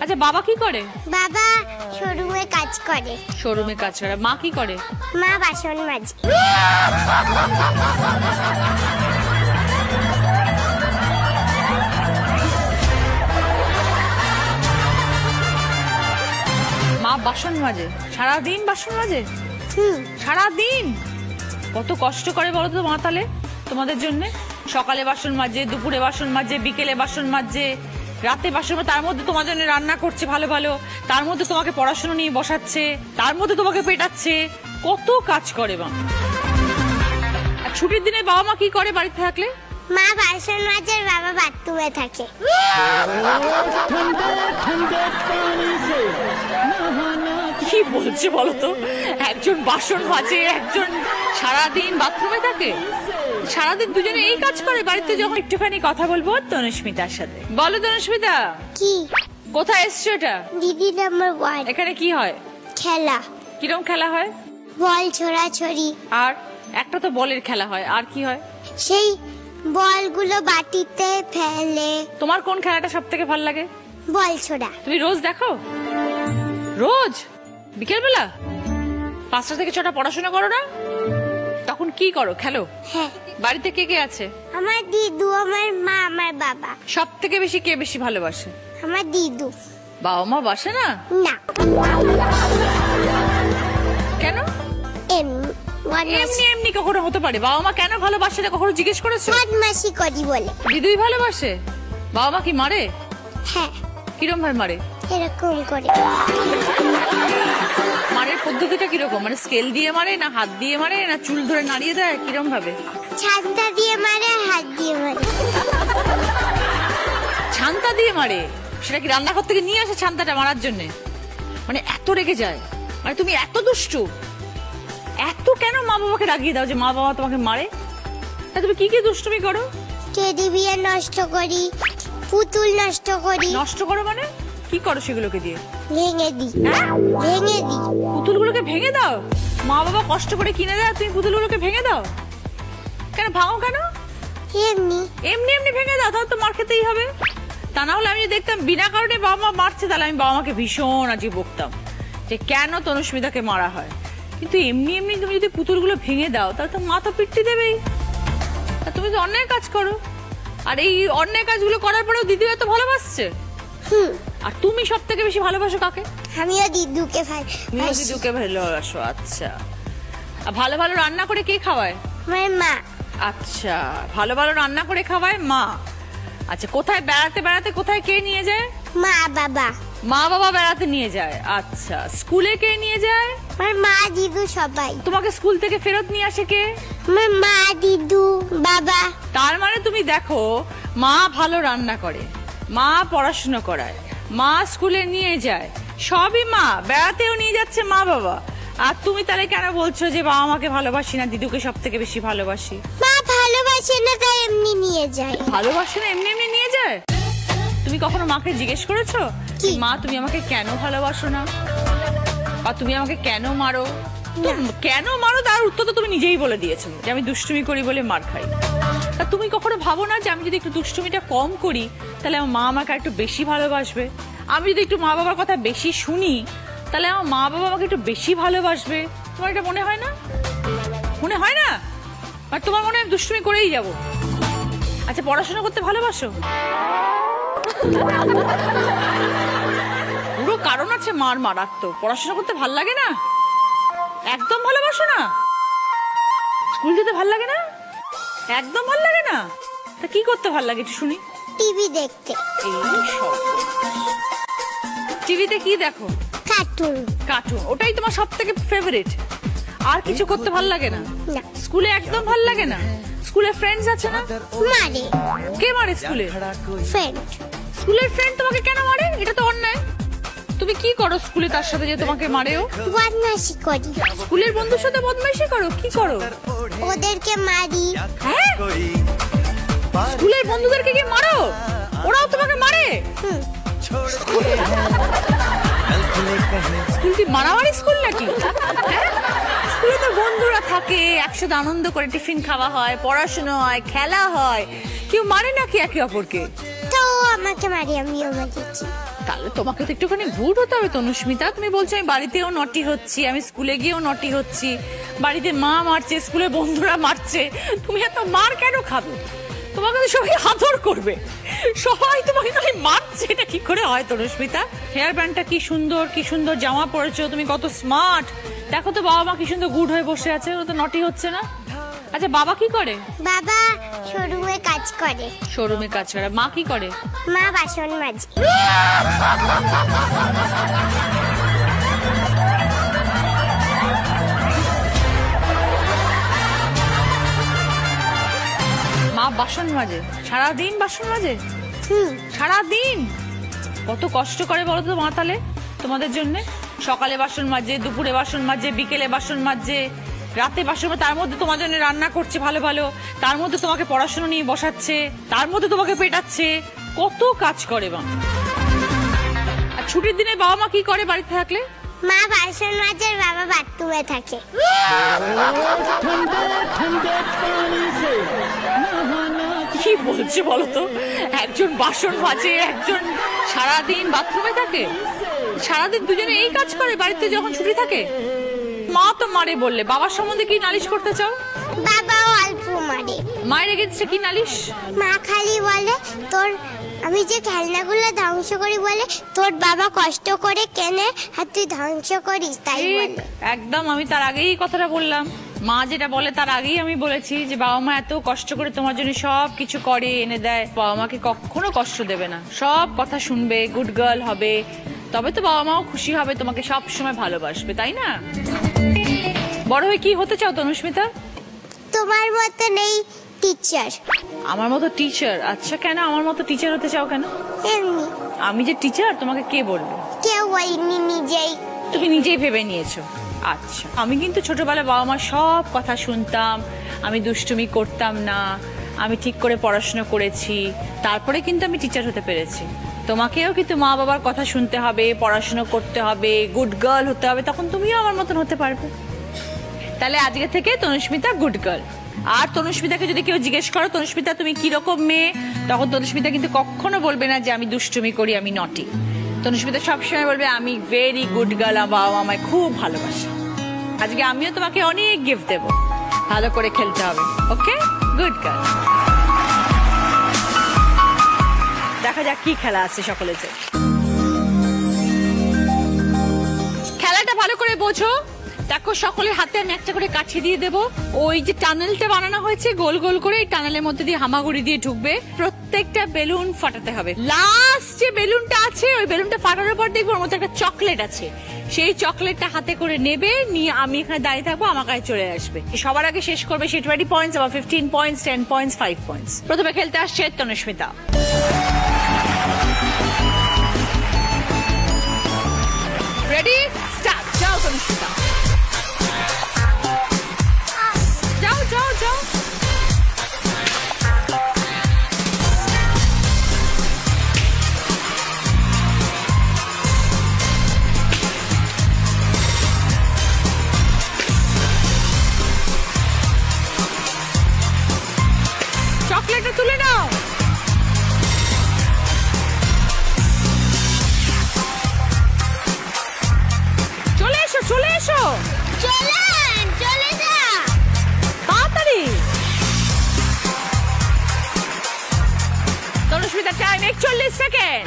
আচ্ছা বাবা কি করে? বাবা শোরুমে কাজ করে। শোরুমে কাজ করে। মা কি করে? মা বাসন মাজে। মা বাসন মাজে, সারাদিন বাসন মাজে? সারাদিন কত কষ্ট করে বলো তো মা তাহলে তোমাদের জন্য? সকালে বাসন মাজে, দুপুরে বাসন মাজে, বিকেলে বাসন মাজে, রাতে বাসন মাজে, তার মধ্যে তোমার জন্য রান্না করছে ভালো ভালো, তার মধ্যে তোমাকে পড়াশোনা নিয়ে বসাচ্ছে, তার মধ্যে তোমাকে পেটাচ্ছে, কত কাজ করে মা। আর ছুটির দিনে বাবা মা কি করে বাড়িতে থাকলে? মা বাসন মাজে, বাবা বাথরুমে থাকে। কি বলছে বলো তো? একজন বাসন মাজে, একজন সারাদিন বাথরুমে থাকে। সারাদিন দুজনে এই কাজ করে বাড়িতে। যখন একটুখানি কথা বলবো তনুস্মিতার সাথে। বলো তনুস্মিতা, কি কোথায় এসছো এটা? দিদি নাম্বার 1। এখানে কি হয়? খেলা। কিরকম খেলা হয়? বল ছোড়াছড়ি। আর একটা তো বলের খেলা হয়, আর কি হয়? সেই বলগুলো বাটিতে ফেলে। তোমার কোন খেলাটা সব থেকে ভালো লাগে? বল ছোড়া। তুমি রোজ দেখো? রোজ বিকেল বেলা 5টা থেকে 6টা পড়াশোনা করো না? তখন কি করো? খেলো? হ্যাঁ। বাড়িতে কে কে আছে? আমার দিদু, আমার মা, আমার বাবা। সব থেকে বেশি কে বেশি ভালোবাসে? আমার দিদু। বাবা মা বাসে না? না। কেন? এমনি এমনি কখনো হতে পারে? বাবা মা কেন ভালোবাসে না কখনো জিজ্ঞেস করেছো? বদমাশি করি বলে। দিদুই ভালোবাসে? বাবা মা কি মারে? হ্যাঁ। কিরম ভাবে মারে? এরকম করে। মারের পদ্ধতিটা কিরকম? মানে স্কেল দিয়ে মারে, না হাত দিয়ে মারে, না চুল ধরে নাড়িয়ে দেয়? কিরম ভাবে? ছান্তা দিয়ে মারে, হাত দিয়ে মারে। ছান্তা দিয়ে মারে? সেটা কি রান্নাঘর থেকে নিয়ে আসে ছান্তাটা মারার জন্য? মানে এত রেগে যায়? মানে তুমি এত দুষ্টু? এত কেন মা বাবাকে রাগিয়ে দাও যে মা বাবা তোমাকে মারে? তা তুমি কি কি দুষ্টুমি করো? টেডি বিয়ার নষ্ট করি, পুতুল নষ্ট করি। নষ্ট করো মানে কি করো সেগুলোকে দিয়ে? ভেঙে দিই। ভেঙে দিই। পুতুলগুলোকে ভেঙে দাও? মা বাবা কষ্ট করে কিনে দেয়, তুমি পুতুলগুলোকে ভেঙে দাও? কেন ভাঙো কেন? এমনি এমনি এমনি ভেঙে দাও, তাহলে তো মার খেতেই হবে। তা না হলে আমি দেখতাম বিনা কারণে বাবা মা মারছে, তাহলে আমি বাবা মাকে ভীষণ আজকে বকতাম যে কেন তনুস্মিতাকে মারা হয়। কিন্তু এমনি এমনি তুমি যদি পুতুলগুলো ভেঙে দাও তাহলে তো মা তো পিটতে দেবেই। তুমি তো অন্যায় কাজ করো, আর এই অন্যায় কাজগুলো করার পরেও দিদি এত ভালোবাসছে। আর তুমি সব থেকে বেশি ভালোবাসো কাকে? আমিও দিদুকে দিদুকে ভালোবাসো। আচ্ছা, আর ভালো ভালো রান্না করে কে খাওয়ায়? আমার মা। আচ্ছা, ভালো ভালো রান্না করে খাওয়ায় মা। আচ্ছা, কোথায় বেড়াতে বেড়াতে কোথায় কে নিয়ে যায়? মা বাবা। মা বাবা বেড়াতে নিয়ে যায়। আচ্ছা, স্কুলে কে নিয়ে যায়? আমার মা দিদু সবাই। তোমাকে স্কুল থেকে ফেরত নিয়ে আসে কে? আমার মা দিদু বাবা। তার মানে তুমি দেখো, মা ভালো রান্না করে, মা পড়াশোনা করায়, মা স্কুলে নিয়ে যায়, সবই মা। বেড়াতেও নিয়ে যাচ্ছে মা বাবা। আর তুমি তাহলে কেন বলছো যে বাবা মাকে ভালোবাসি না, দিদুকে সব থেকে বেশি ভালোবাসি? মা ভালোবাসে না তাই এমনি নিয়ে যায়। ভালোবাসে না এমনি এমনি নিয়ে যায়? তুমি কখনো মাকে জিজ্ঞেস করেছো মা তুমি আমাকে কেন ভালোবাসো না, বা তুমি আমাকে কেন মারো? কেন মারো তার উত্তর তো তুমি নিজেই বলে দিয়েছো যে আমি দুষ্টুমি করি বলে মার খাই। তা তুমি কখনো ভাবো না যে আমি যদি একটু দুষ্টুমিটা কম করি তাহলে আমার মা আমাকে একটু বেশি ভালোবাসবে? আমি যদি একটু মা বাবার কথা বেশি শুনি তাহলে আমার মা বাবা আমাকে একটু বেশি ভালোবাসবে? তোমার এটা মনে হয় না? মনে হয় না? আর তোমার মনে হয় দুষ্টুমি করেই যাব? আচ্ছা, পড়াশোনা করতে ভালোবাসো? পুরো কারণ আছে মার মারার। তো পড়াশোনা করতে ভাল লাগে না? একদম ভালোবাসো না? স্কুল যেতে ভাল লাগে না? একদম ভাল লাগে না? তা কি করতে ভাল লাগে একটু শুনি? টিভি দেখতে। টিভিতে কি দেখো? কার্টুন। কার্টুন, ওটাই তোমার সব থেকে ফেভারিট? আর কিছু করতে ভাল লাগে না? না। স্কুলে একদম ভাল লাগে না? স্কুলে ফ্রেন্ডস আছে না? মারে। কে মারে স্কুলে? ফ্রেন্ড। স্কুলের ফ্রেন্ড তোমাকে কেন মারে? এটা তো অন্যায়। তুমি কি করো স্কুলে তার সাথে যে তোমাকে মারেও? বদমাশি করি। স্কুলের বন্ধুর সাথে বদমাইশি করো? কি করো? ওদেরকে মারি। হ্যাঁ, স্কুলের বন্ধুদেরকে কি মারো? ওরাও তোমাকে মারে? স্কুল কি মারামারি স্কুল নাকি? স্কুলে তো বন্ধুরা থাকে, একসাথে আনন্দ করে টিফিন খাওয়া হয়, পড়াশোনা হয়, খেলা হয়, কেউ মারে নাকি একে অপরকে? তো আমাকে মারি, আমিও মারিছি। তাহলে তোমাকে তো একটুখানি গুড হতে হবে তনুস্মিতা। তুমি বলছো আমি বাড়িতেও নটি হচ্ছি, আমি স্কুলে গিয়েও নটি হচ্ছি, বাড়িতে মা মারছে, স্কুলে বন্ধুরা মারছে, তুমি এত মার কেন খাবে? তোমাকে তো সবাই আদর করবে, সবাই তোমাকে নয় মারছে, এটা কি করে হয় তনুস্মিতা? হেয়ার ব্যান্ডটা কি সুন্দর, কি সুন্দর জামা পরেছো, তুমি কত স্মার্ট। দেখো তো বাবা মা কি সুন্দর গুড হয়ে বসে আছে, ও তো নটি হচ্ছে না। আচ্ছা বাবা কি করে? বাবা শোরুমে কাজ করে। শোরুমে কাজ করে। মা কি করে? মা বাসন মাজে। মা বাসন মাজে, সারাদিন বাসন মাজে? সারাদিন কত কষ্ট করে বলো তো মা তাহলে তোমাদের জন্য? সকালে বাসন মাজে, দুপুরে বাসন মাজে, বিকেলে বাসন মাজে, রাতে বাসন মাজে, তার মধ্যে তোমার জন্য রান্না করছে ভালো ভালো, তার মধ্যে তোমাকে পড়াশোনা নিয়ে বসাচ্ছে, তার মধ্যে তোমাকে পেটাচ্ছে, কত কাজ করে মা। আর ছুটির দিনে বাবা মা কি করে বাড়িতে থাকলে? মা বাসন মাজে, বাবা বাথরুমে থাকে। কি বলছে বলো তো? একজন বাসন মাজে, একজন সারাদিন বাথরুমে থাকে, সারাদিন দুজনে এই কাজ করে বাড়িতে যখন ছুটি থাকে। মা তো মারে বললে, বাবার সম্বন্ধে কি নালিশ করতে চাও? বাবাও অল্প মারে। মায়ের এগেন্সটে কি নালিশ? মা খালি বলে তোর, আমি যে খেলনাগুলো ধ্বংস করি বলে তোর বাবা কষ্ট করে কেনে আর তুই ধ্বংস করিস, তাই বলে। একদম আমি তার আগেই কথাটা বললাম, মা যেটা বলে তার আগেই আমি বলেছি যে বাবা মা এত কষ্ট করে তোমার জন্য সব কিছু করে এনে দেয়, বাবা মাকে কখনো কষ্ট দেবে না, সব কথা শুনবে, গুড গার্ল হবে, তবে তো বাবা মাও খুশি হবে, তোমাকে সব সময় ভালোবাসবে, তাই না? বড় হয়ে কি হতে চাও তনুস্মিতা? তোমার মতো নেই টিচার। আমার মতো টিচার? আচ্ছা কেন আমার মতো টিচার হতে চাও কেন? এমনি। আমি যে টিচার তোমাকে কে বলবে? কেউ বলেনি, নিজেই। তুমি নিজেই ভেবে নিয়েছো? আচ্ছা আমি কিন্তু ছোটবেলায় বাবা মার সব কথা শুনতাম, আমি দুষ্টুমি করতাম না, আমি ঠিক করে পড়াশোনা করেছি, তারপরে কিন্তু আমি টিচার হতে পেরেছি। তোমাকেও কিন্তু মা বাবার কথা শুনতে হবে, পড়াশোনা করতে হবে, গুড গার্ল হতে হবে, তখন তুমিও আমার মতন হতে পারবে। তাহলে আজকে থেকে তনুস্মিতা গুড গার্ল। আর তনুস্মিতাকে যদি কেউ জিজ্ঞেস করো তনুস্মিতা তুমি কিরকম মেয়ে, তখন তনুস্মিতা কিন্তু কখনো বলবে না যে আমি দুষ্টুমি করি, আমি নটি। তনুস্মিতা সবসময় বলবে আমি ভেরি গুড গার্ল, আমার বাবা মা আমায় খুব ভালোবাসে। আজকে আমিও তোমাকে অনেক গিফট দেবো, ভালো করে খেলতে হবে, ওকে? Good girl. দেখা যাক কি খেলা আছে সকলের জন্য। খেলাটা ভালো করে বোঝো। দেখো সকলের হাতে আমি একটা করে কাঠি দিয়ে দেবো, ওই যে টানেলটা বানানো হয়েছে গোল গোল করে, এই টানেলের মধ্যে দিয়ে হামাগুড়ি দিয়ে ঢুকবে, প্রত্যেকটা বেলুন ফাটাতে হবে। লাস্ট যে বেলুনটা আছে ওই বেলুনটা ফাটানোর পর দেখবো ওর মধ্যে একটা চকলেট আছে, সেই চকলেটটা হাতে করে নেবে, নিয়ে আমি এখানে দাঁড়িয়ে থাকবো, আমার কাছে চলে আসবে। সবার আগে শেষ করবে সে 20 পয়েন্টস, আবার 15 পয়েন্টস, 10 পয়েন্টস, 5 পয়েন্টস। প্রথমে খেলতে আসছে তনুস্মিতা। Ready start. যাও তনুস্মিতা, যাও যাও যাও। চকলেটটা তুলে নাও। চলে এসো চলে এসো, চলে যা তাড়াতাড়ি। তনুস্মিতা টাইম 41 সেকেন্ড।